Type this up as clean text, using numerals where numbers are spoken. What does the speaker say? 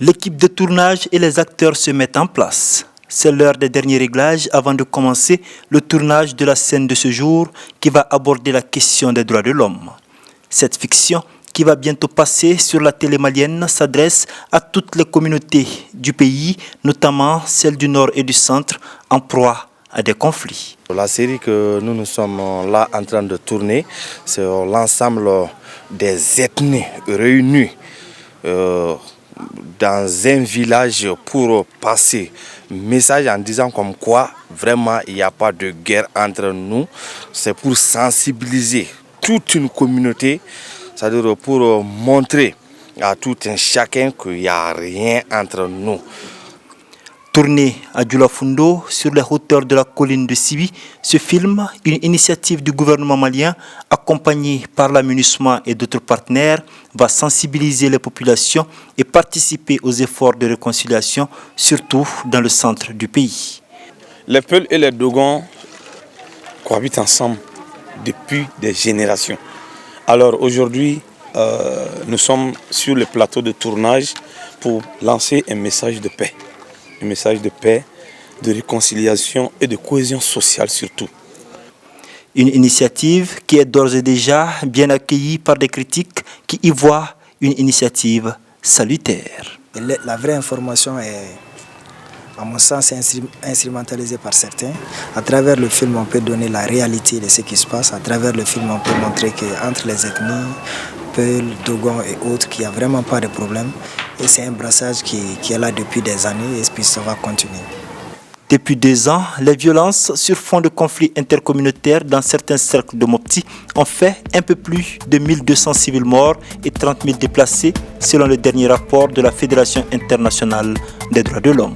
L'équipe de tournage et les acteurs se mettent en place. C'est l'heure des derniers réglages avant de commencer le tournage de la scène de ce jour qui va aborder la question des droits de l'homme. Cette fiction, qui va bientôt passer sur la télé malienne, s'adresse à toutes les communautés du pays, notamment celles du nord et du centre, en proie à des conflits. La série que nous sommes là en train de tourner, c'est l'ensemble des ethnies réunies dans un village pour passer message en disant comme quoi vraiment il n'y a pas de guerre entre nous. C'est pour sensibiliser toute une communauté, c'est-à-dire pour montrer à tout un chacun qu'il n'y a rien entre nous. Tourné à Djoulafundo, sur les hauteurs de la colline de Sibi, ce film, une initiative du gouvernement malien, accompagné par l'aMINUSMA et d'autres partenaires, va sensibiliser les populations et participer aux efforts de réconciliation, surtout dans le centre du pays. Les Peuls et les Dogons cohabitent ensemble depuis des générations. Alors aujourd'hui, nous sommes sur le plateau de tournage pour lancer un message de paix. Un message de paix, de réconciliation et de cohésion sociale surtout. Une initiative qui est d'ores et déjà bien accueillie par des critiques qui y voient une initiative salutaire. La vraie information est, à mon sens, instrumentalisée par certains. À travers le film, on peut donner la réalité de ce qui se passe. À travers le film, on peut montrer qu'entre les ethnies, Peuls, Dogons et autres, qu'il n'y a vraiment pas de problème. Et c'est un brassage qui est là depuis des années et puis ça va continuer. Depuis 2 ans, les violences sur fond de conflits intercommunautaires dans certains cercles de Mopti ont fait un peu plus de 1200 civils morts et 30 000 déplacés, selon le dernier rapport de la Fédération internationale des droits de l'homme.